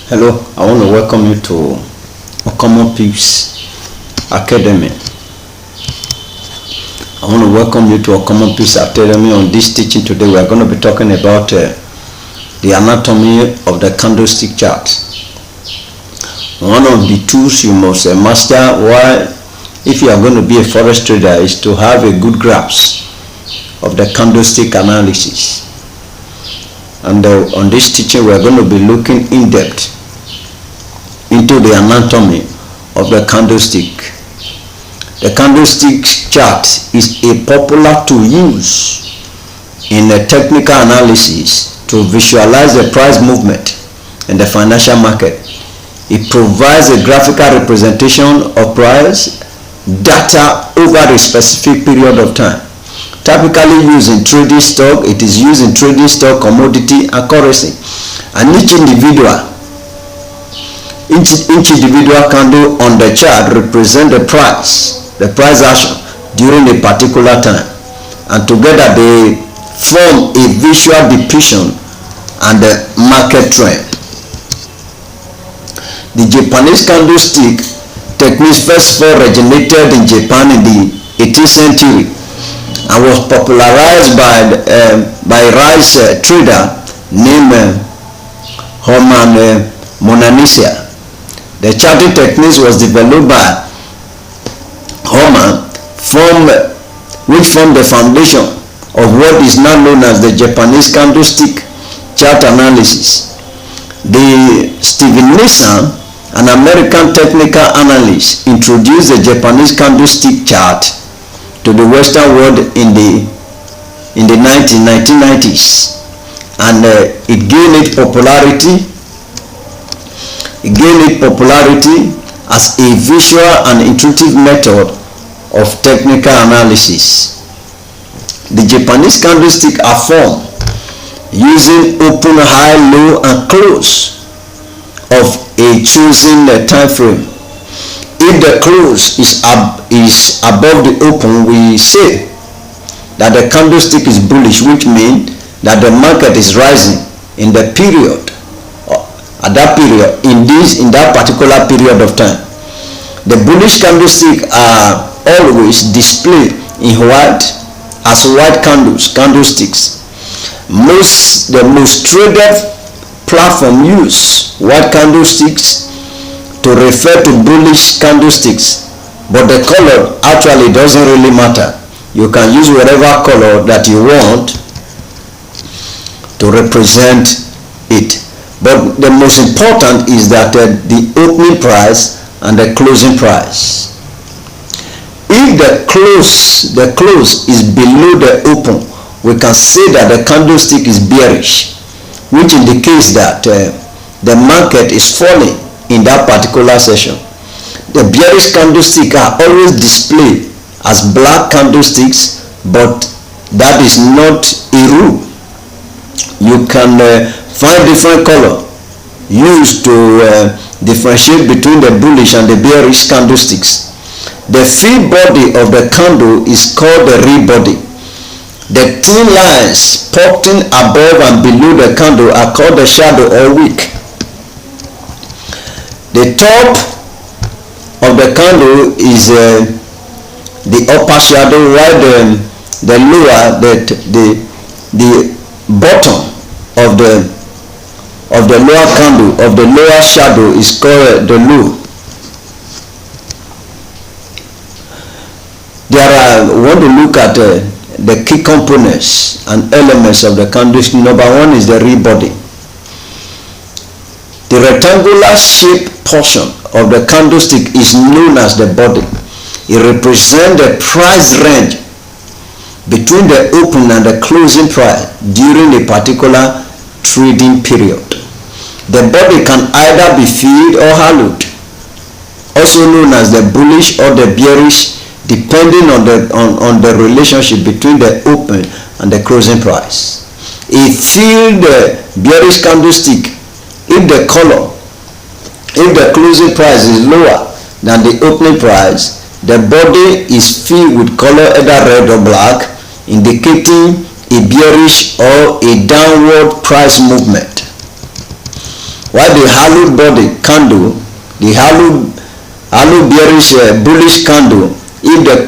Hello, I want to welcome you to Common Peace Academy. I want to welcome you to Common Peace Academy. On this teaching today, we are going to be talking about the anatomy of the candlestick chart. One of the tools you must master if you are going to be a forex trader is to have a good grasp of the candlestick analysis. And on this teaching, we are going to be looking in depth into the anatomy of the candlestick. The candlestick chart is a popular tool used in a technical analysis to visualize the price movement in the financial market. It provides a graphical representation of price data over a specific period of time. Typically used in trading stock, it is used in trading stock, commodity, and currency. And each individual candle on the chart represents the price action during a particular time, and together they form a visual depiction and the market trend. The Japanese candlestick technique first originated in Japan in the 18th century and was popularized by a rice trader named Herman Monanisia. The charting technique was developed by Herman, which formed the foundation of what is now known as the Japanese candlestick chart analysis. Steven Nissen, an American technical analyst, introduced the Japanese candlestick chart to the Western world in the 1990s, and it gained its popularity as a visual and intuitive method of technical analysis. The Japanese candlestick are formed using open, high, low, and close of a chosen time frame. If the close is above the open, we say that the candlestick is bullish, which means that the market is rising in the period, at that period, in that particular period of time. The bullish candlestick are always displayed in white as white candlesticks. The most traded platform use white candlesticks to refer to bullish candlesticks, but the color actually doesn't really matter. You can use whatever color that you want to represent it, but the most important is that the opening price and the closing price. If the close is below the open, we can say that the candlestick is bearish, which indicates that the market is falling in that particular session. The bearish candlesticks are always displayed as black candlesticks, but that is not a rule. You can find different color used to differentiate between the bullish and the bearish candlesticks. The fill body of the candle is called the real body. The thin lines popping above and below the candle are called the shadow or wick. The top of the candle is the upper shadow, while the lower, the bottom of the lower candle, of the lower shadow, is called the low. We want to look at the key components and elements of the candlestick. Number one is the real body. The rectangular shaped portion of the candlestick is known as the body. It represents the price range between the open and the closing price during a particular trading period. The body can either be filled or hollowed, also known as the bullish or the bearish, depending on the relationship between the open and the closing price. A filled bearish candlestick, if the closing price is lower than the opening price, the body is filled with color either red or black, indicating a bearish or a downward price movement. while the hallowed body candle, the hallowed bearish bullish candle, if the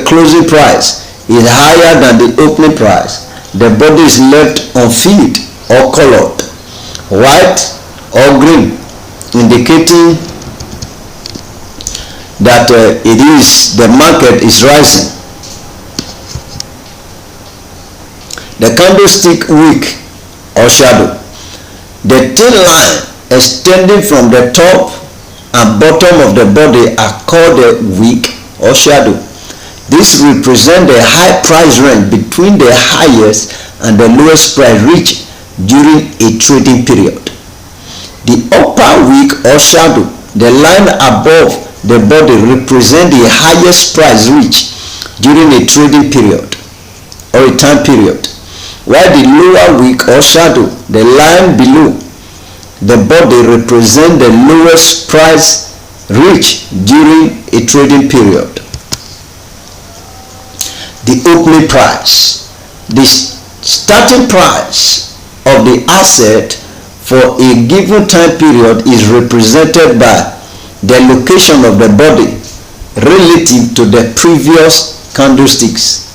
closing price is higher than the opening price, the body is left unfilled or colored white or green, indicating that the market is rising. The candlestick wick or shadow. The thin line extending from the top and bottom of the body are called the wick or shadow. This represents the high price range between the highest and the lowest price reached during a trading period. The upper wick or shadow, the line above the body, represents the highest price reached during a trading period or a time period, while the lower wick or shadow, the line below the body, represents the lowest price reached during a trading period. The opening price. The starting price of the asset for a given time period is represented by the location of the body relative to the previous candlesticks.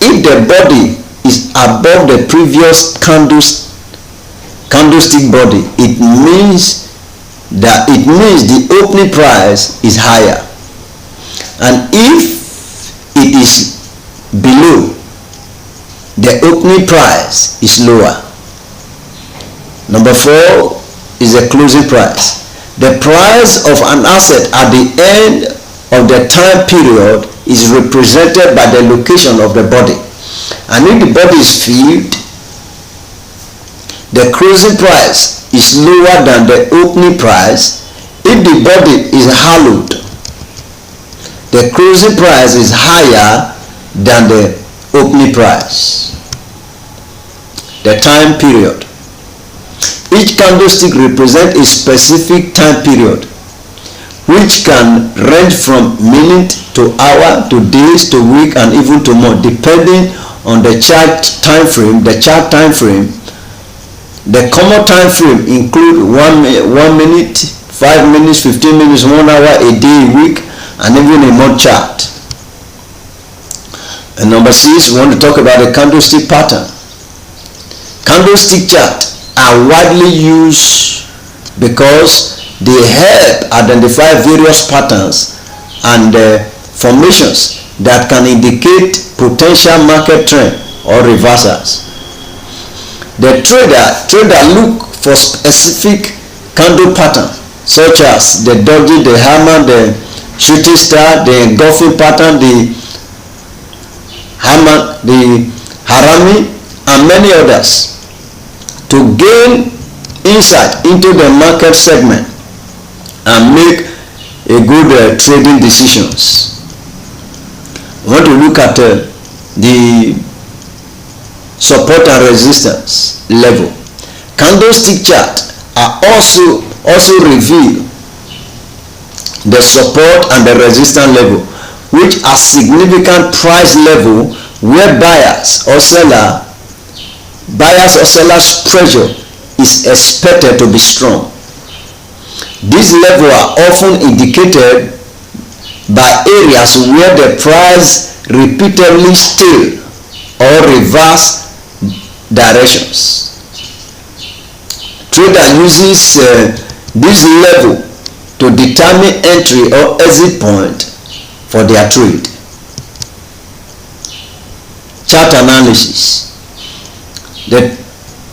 If the body is above the previous candlestick body, it means the opening price is higher, and if it is below, the opening price is lower. Number 4 is the closing price. The price of an asset at the end of the time period is represented by the location of the body, and if the body is filled, the closing price is lower than the opening price. If the body is hollowed, the closing price is higher than the opening price. The time period. Each candlestick represents a specific time period, which can range from minute to hour to days to week and even to month, depending on the chart time frame. The common time frame include 1 minute, 5 minutes, 15 minutes, 1 hour, a day, a week, and even a month chart. And number 6, we want to talk about the candlestick pattern. Candlestick charts are widely used because they help identify various patterns and formations that can indicate potential market trend or reversals. The trader look for specific candle pattern, such as the doji, the hammer, the shooting star, the engulfing pattern, the hammer, the harami, and many others, to gain insight into the market segment and make a good trading decisions. We want to look at the support and resistance level. Candlestick chart are also reveal the support and the resistance level, which are significant price level where buyers or sellers pressure is expected to be strong. These levels are often indicated by areas where the price repeatedly steal or reverse directions. Trader uses this level to determine entry or exit point for their trade. Chart analysis. The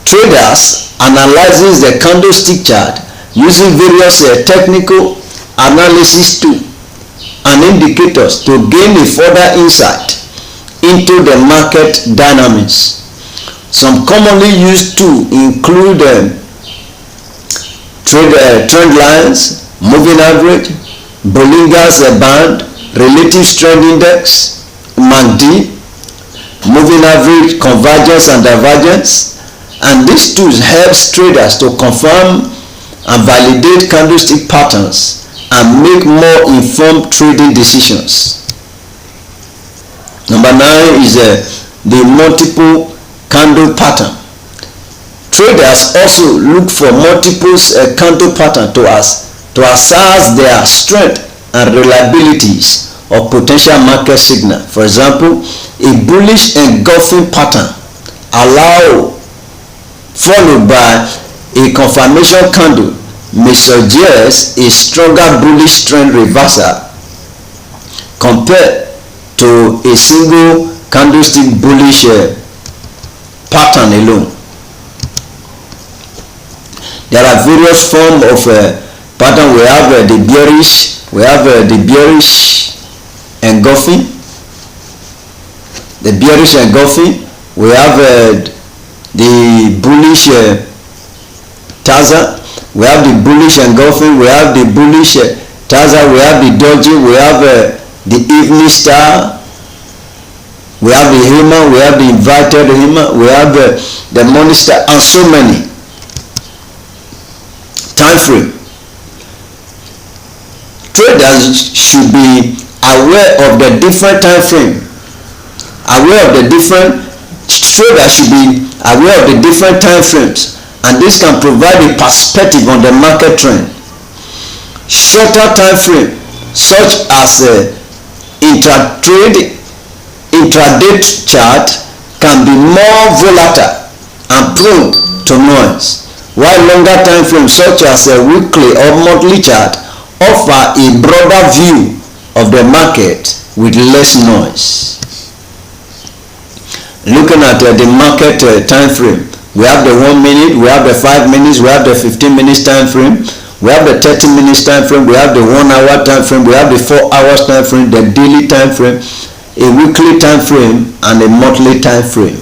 traders analyzes the candlestick chart using various technical analysis tools and indicators to gain a further insight into the market dynamics. Some commonly used tools include trend lines, moving average, Bollinger's band, relative strength index, MACD, moving average, convergence and divergence, and these tools help traders to confirm and validate candlestick patterns and make more informed trading decisions. Number 9 is the multiple candle pattern. Traders also look for multiple candle patterns to assess their strength and reliabilities of potential market signal. For example, a bullish engulfing pattern followed by a confirmation candle may suggest a stronger bullish trend reversal compared to a single candlestick bullish pattern alone. There are various forms of pattern. We have the bearish engulfing, we have the bullish taser, we have the bullish engulfing, we have the bullish taser, we have the doji, we have the evening star, we have the hammer, we have the inverted hammer, we have the morning star, and so many. Time frame. Traders should be aware of the different time frame. Traders should be aware of the different time frames, and this can provide a perspective on the market trend. Shorter time frame, such as intraday chart, can be more volatile and prone to noise, while longer time frames such as a weekly or monthly chart offer a broader view of the market with less noise. Looking at the market time frame, we have the 1 minute, we have the 5 minutes, we have the 15 minutes time frame, we have the 30 minutes time frame, we have the 1 hour time frame, we have the 4 hours time frame, the daily time frame, a weekly time frame, and a monthly time frame.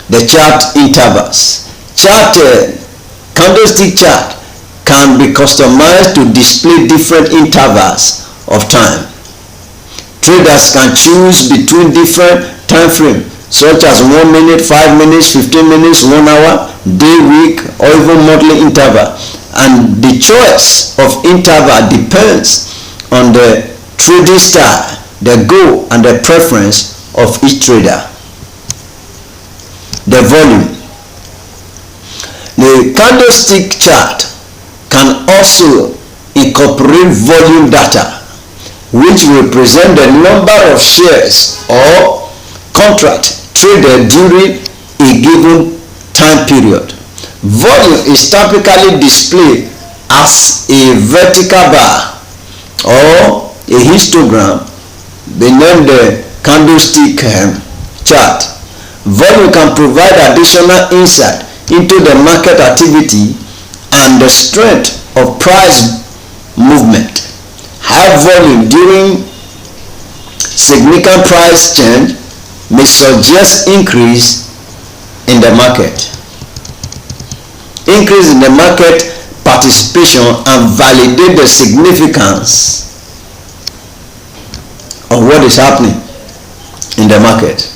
The chart intervals. Candlestick chart can be customized to display different intervals of time. Traders can choose between different time frames such as 1 minute, 5 minutes, 15 minutes, 1 hour, day, week, or even monthly interval. And the choice of interval depends on the trading style, the goal, and the preference of each trader. The volume. The candlestick chart can also incorporate volume data, which represent the number of shares or contract traded during a given time period. Volume is typically displayed as a vertical bar or a histogram beneath the candlestick chart. Volume can provide additional insight into the market activity and the strength of price movement. High volume during significant price change may suggest increase in the market. Increase in the market participation and validate the significance of what is happening in the market.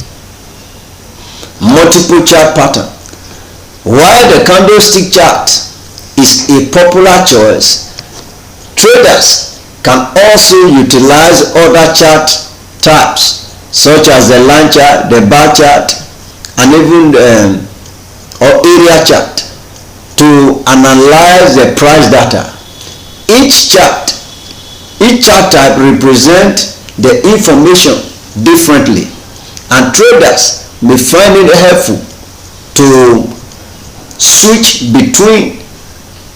Multiple chart pattern. While the candlestick chart is a popular choice, traders can also utilize other chart types such as the line chart, the bar chart, and even or area chart to analyze the price data. Each chart type represents the information differently, and traders may find it helpful to switch between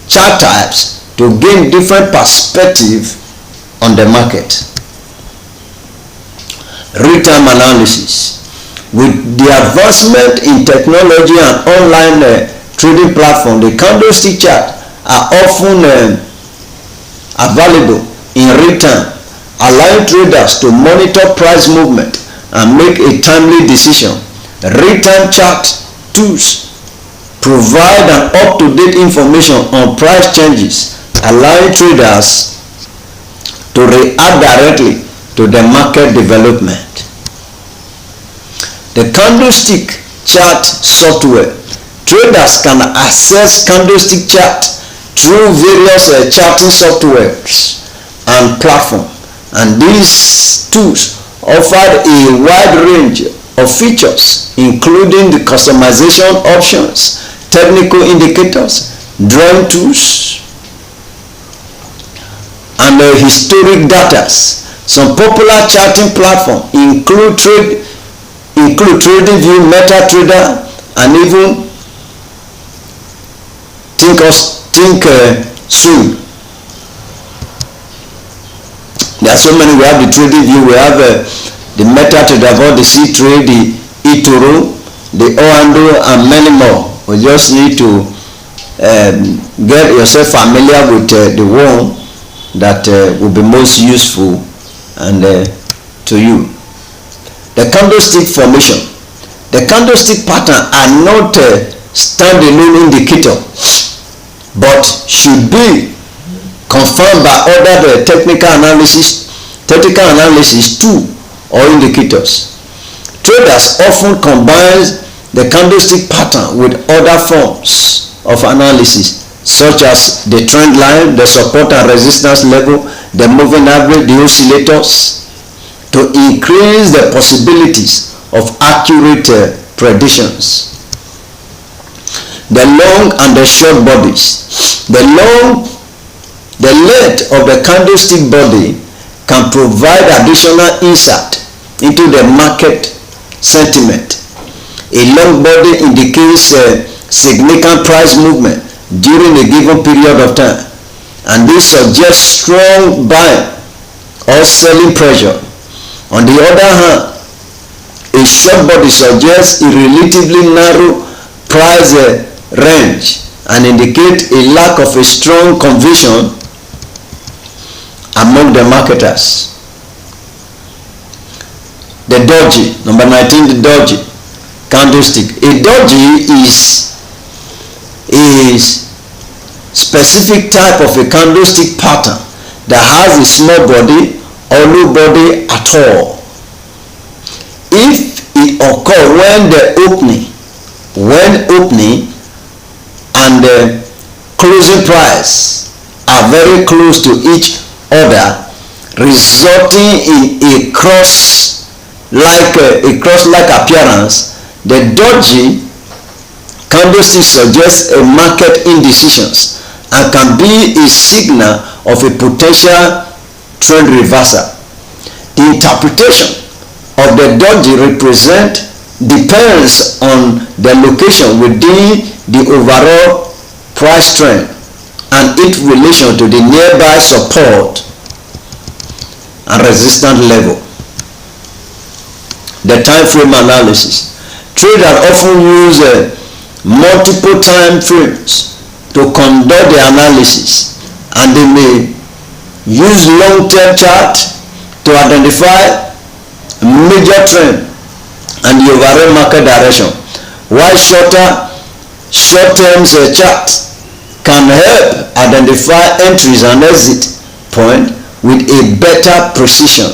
chart types to gain different perspective on the market. Real-time analysis. With the advancement in technology and online trading platform, the candlestick chart are often available in real time, allowing traders to monitor price movement and make a timely decision. Real-time chart tools provide an up-to-date information on price changes, allowing traders to react directly to the market development. The candlestick chart software. Traders can access candlestick chart through various charting softwares and platforms, and these tools offer a wide range of features, including the customization options, technical indicators, drawing tools, and historic data. Some popular charting platforms include TradingView, MetaTrader, and even Thinkorswim. There are so many. We have the TradingView, we have the MetaTrader, the C-Trade, the eToro, the Oando, and many more. We just need to get yourself familiar with the one that will be most useful and to you. The candlestick formation. The candlestick pattern are not standalone indicator, but should be confirmed by other technical analysis too, or indicators. Traders often combine the candlestick pattern with other forms of analysis, such as the trend line, the support and resistance level, the moving average, the oscillators, to increase the possibilities of accurate predictions. The long and the short bodies. The length of the candlestick body can provide additional insight into the market sentiment. A long body indicates significant price movement during a given period of time, and this suggests strong buying or selling pressure. On the other hand, a short body suggests a relatively narrow price range and indicates a lack of a strong conviction among the marketers. The doji, number 19, the doji candlestick. A doji is a specific type of a candlestick pattern that has a small body or no body at all. If it occurs when the opening and the closing price are very close to each other, resulting in a cross-like appearance, the doji candlestick suggests a market indecisions and can be a signal of a potential trend reversal. The interpretation of the doji depends on the location within the overall price trend and its relation to the nearby support and resistance level. The time frame analysis. Traders often use multiple time frames to conduct the analysis, and they may use long-term chart to identify major trend and the overall market direction, while short-term charts can help identify entries and exit point with a better precision.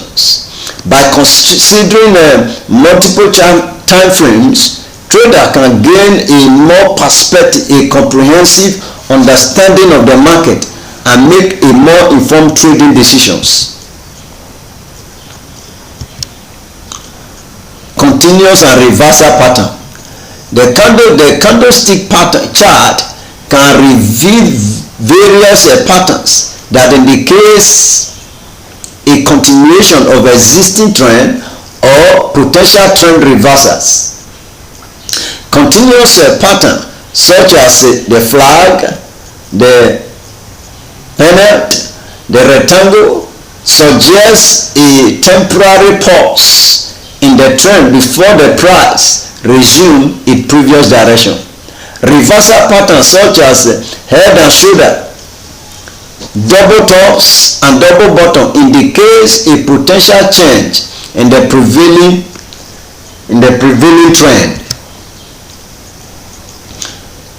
By considering multiple time frames, trader can gain a comprehensive understanding of the market and make a more informed trading decisions. Continuous and reversal pattern. The candlestick pattern chart can reveal various patterns that indicates a continuation of existing trend or potential trend reversals. Continuous pattern such as the flag, the pennant, the rectangle suggests a temporary pause in the trend before the price resumes its previous direction. Reversal patterns such as head and shoulder, double tops and double bottom indicates a potential change in the prevailing trend.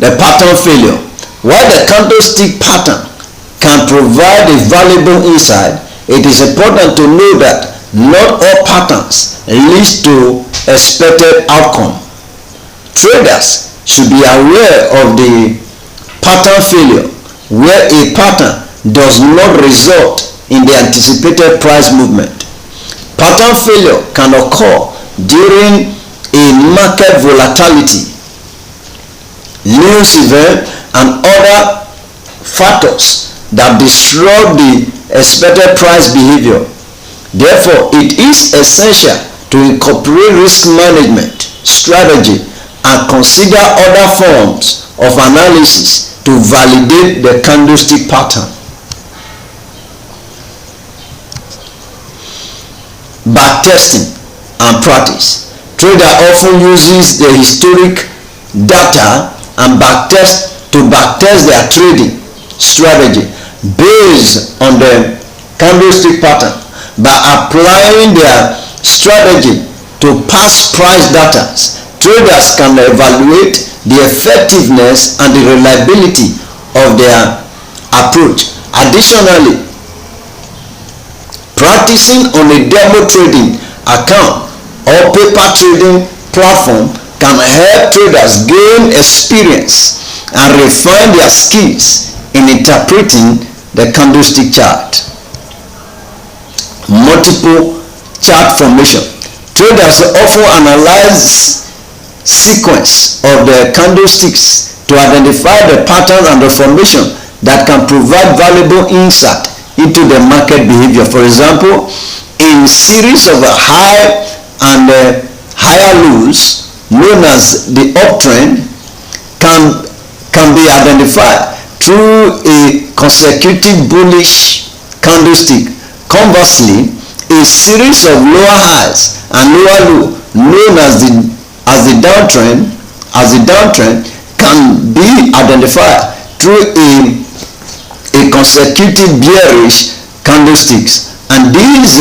The pattern failure. While the candlestick pattern can provide a valuable insight, it is important to know that not all patterns lead to expected outcome. Traders should be aware of the pattern failure, where a pattern does not result in the anticipated price movement. Pattern failure can occur during a market volatility, news event, and other factors that disrupt the expected price behavior. Therefore, it is essential to incorporate risk management strategy and consider other forms of analysis to validate the candlestick pattern. Backtesting and practice. Trader often uses the historic data and backtest their trading strategy based on the candlestick pattern. By applying their strategy to past price data, traders can evaluate the effectiveness and the reliability of their approach. Additionally, practicing on a demo trading account or paper trading platform can help traders gain experience and refine their skills in interpreting the candlestick chart. Multiple chart formation. Traders often analyze sequence of the candlesticks to identify the pattern and the formation that can provide valuable insight into the market behavior. For example, in series of high and higher lows known as the uptrend can be identified through a consecutive bullish candlestick. Conversely, a series of lower highs and lower lows known as the downtrend can be identified through a consecutive bearish candlesticks, and this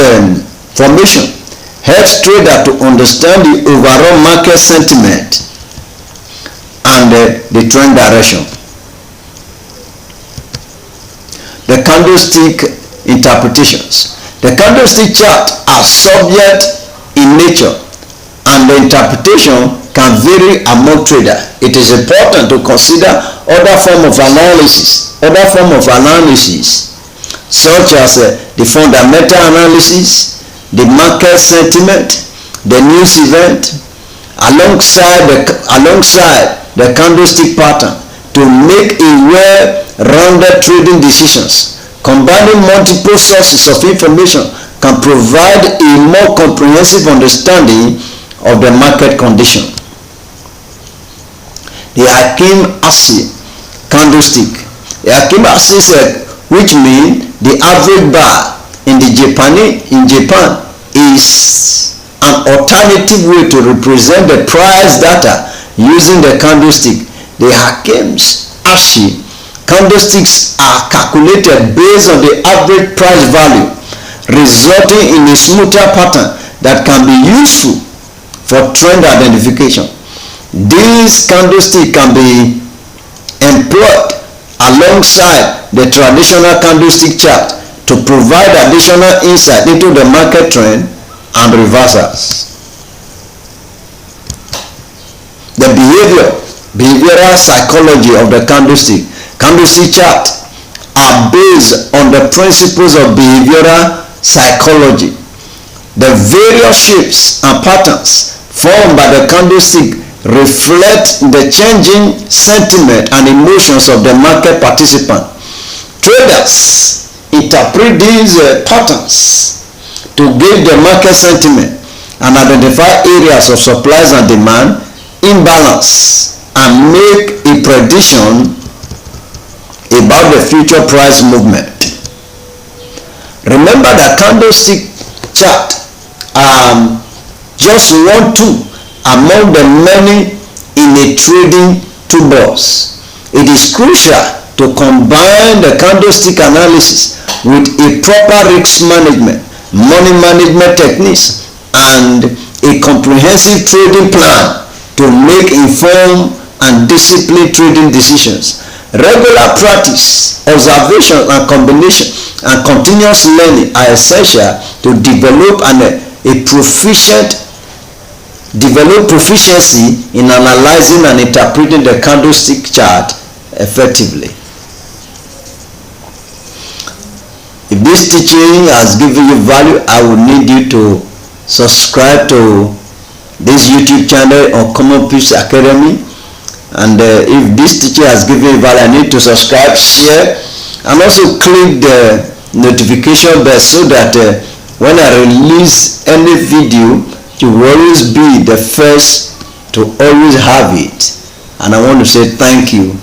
formation helps trader to understand the overall market sentiment and the trend direction. The candlestick interpretations. The candlestick chart are subject in nature, and the interpretation can vary among traders. It is important to consider other forms of analysis such as the fundamental analysis, the market sentiment, the news event, alongside the candlestick pattern to make a well-rounded trading decisions. Combining multiple sources of information can provide a more comprehensive understanding of the market condition. The Hakim-Axis candlestick. The Hakim-Axis, which means the average bar in Japan, is an alternative way to represent the price data using the candlestick. The Hakim-Axis candlesticks are calculated based on the average price value, resulting in a smoother pattern that can be useful for trend identification. These candlesticks can be employed alongside the traditional candlestick chart to provide additional insight into the market trend and reversals. The behavioral psychology of the candlestick chart are based on the principles of behavioral psychology. The various shapes and patterns formed by the candlestick reflect the changing sentiment and emotions of the market participant. Traders interpret these patterns to gauge the market sentiment and identify areas of supply and demand imbalance and make a prediction about the future price movement. Remember that candlestick chart are just one tool among the many in a trading toolbox. It is crucial to combine the candlestick analysis with a proper risk management, money management techniques, and a comprehensive trading plan to make informed and disciplined trading decisions. Regular practice, observation, and combination and continuous learning are essential to develop proficiency in analyzing and interpreting the candlestick chart effectively. If this teaching has given you value, I would need you to subscribe to this YouTube channel on Common Peace Academy. And if this teacher has given you value, I need to subscribe, share, and also click the notification bell so that when I release any video, you will always be the first to always have it. And I want to say thank you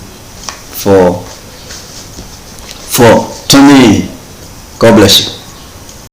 for tuning in. God bless you.